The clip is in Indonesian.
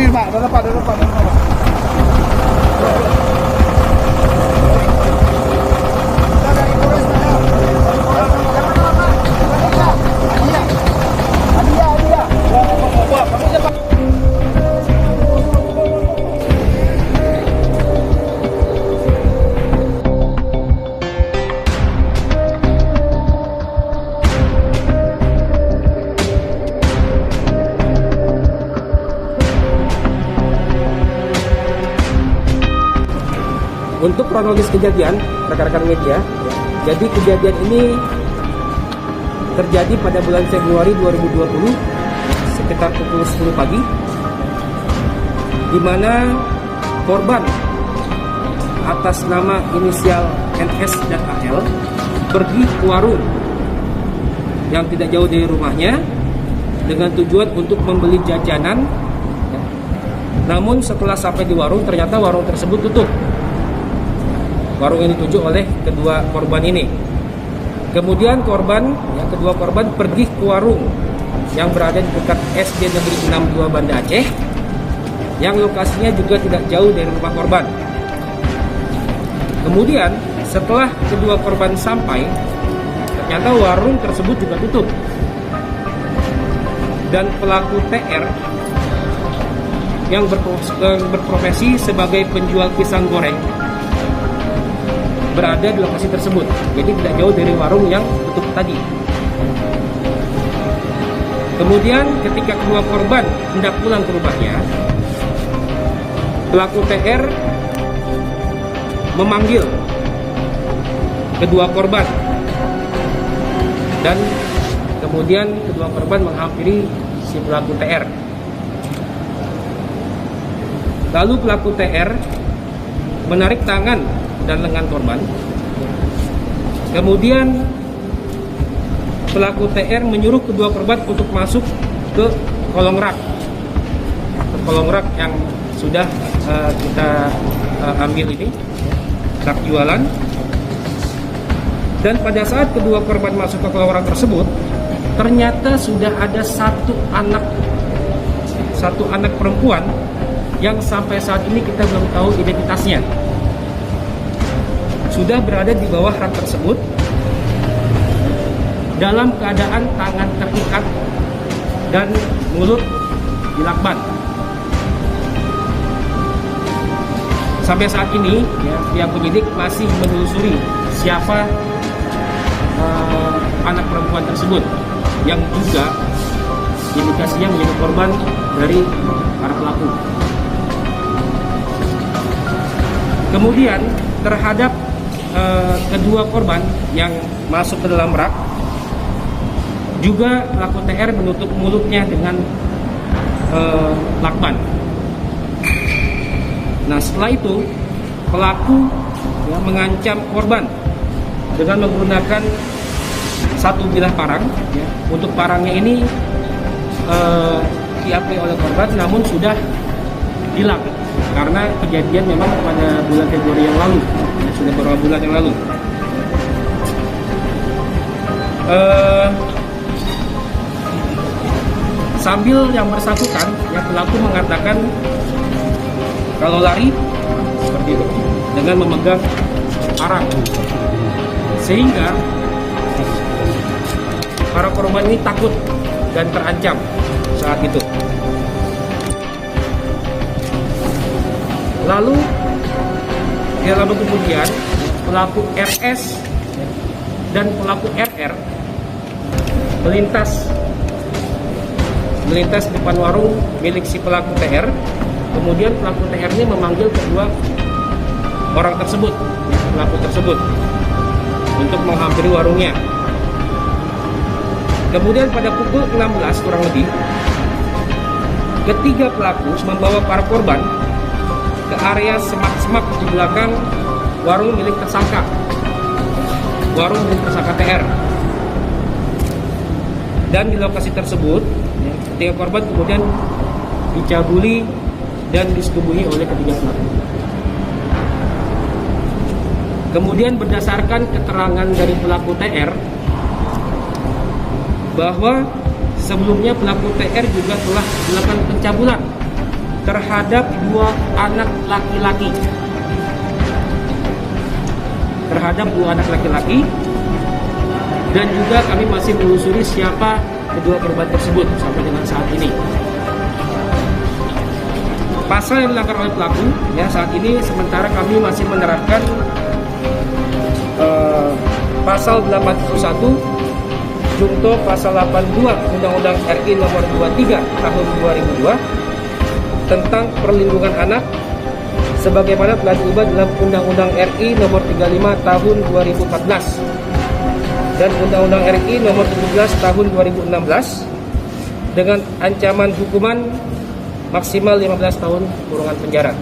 Ini Pak, udah lepas, udah lepas, udah lepas. Untuk kronologis kejadian, rekan-rekan media, jadi kejadian ini terjadi pada bulan Februari 2020 sekitar pukul 10 pagi, di mana korban atas nama inisial NS dan AL pergi ke warung yang tidak jauh dari rumahnya dengan tujuan untuk membeli jajanan. Namun setelah sampai di warung, ternyata warung tersebut tutup. Warung yang dituju oleh kedua korban ini. Kemudian kedua korban pergi ke warung yang berada di dekat SD Negeri 62 Banda Aceh, yang lokasinya juga tidak jauh dari rumah korban. Kemudian setelah kedua korban sampai, ternyata warung tersebut juga tutup. Dan pelaku TR yang berprofesi sebagai penjual pisang goreng berada di lokasi tersebut, jadi tidak jauh dari warung yang tutup tadi. Kemudian ketika kedua korban hendak pulang ke rumahnya, pelaku TR memanggil kedua korban, dan kemudian kedua korban menghampiri si pelaku TR. Lalu pelaku TR menarik tangan dan lengan korban. Kemudian pelaku TR menyuruh kedua korban untuk masuk ke kolong rak, yang sudah kita ambil ini, rak jualan. Dan pada saat kedua korban masuk ke kolong rak tersebut, ternyata sudah ada satu anak perempuan yang sampai saat ini kita belum tahu identitasnya, sudah berada di bawah rak tersebut dalam keadaan tangan terikat dan mulut dilakban. Sampai saat ini pihak penyidik masih menelusuri siapa anak perempuan tersebut yang juga indikasinya menjadi korban dari para pelaku. Kemudian terhadap kedua korban yang masuk ke dalam rak, juga pelaku TR menutup mulutnya dengan lakban. Nah, setelah itu pelaku mengancam korban dengan menggunakan satu bilah parang. Untuk parangnya ini diakui oleh korban, namun sudah hilang karena kejadian memang pada bulan Februari yang lalu, sudah beberapa bulan yang lalu. Sambil yang bersangkutan, pelaku mengatakan kalau lari seperti itu dengan memegang parang, sehingga para korban ini takut dan terancam saat itu. Lalu kemudian pelaku RS dan pelaku RR melintas depan warung milik si pelaku TR. Kemudian pelaku TR ini memanggil kedua orang tersebut, pelaku tersebut, untuk menghampiri warungnya. Kemudian pada pukul 16 kurang lebih, ketiga pelaku membawa para korban ke area semak-semak di belakang warung milik tersangka, TR. Dan di lokasi tersebut, ketiga korban kemudian dicabuli dan disetubuhi oleh ketiga pelaku. Kemudian berdasarkan keterangan dari pelaku TR, bahwa sebelumnya pelaku TR juga telah melakukan pencabulan terhadap 2 anak laki-laki. Dan juga kami masih menelusuri siapa kedua korban tersebut sampai dengan saat ini. Pasal yang dilanggar oleh pelaku, ya, saat ini sementara kami masih menerapkan pasal 81 junto pasal 82 Undang-Undang RI nomor 23 tahun 2002 tentang perlindungan anak sebagaimana telah diubah dalam Undang-Undang RI nomor 35 tahun 2014 dan Undang-Undang RI nomor 17 tahun 2016 dengan ancaman hukuman maksimal 15 tahun kurungan penjara.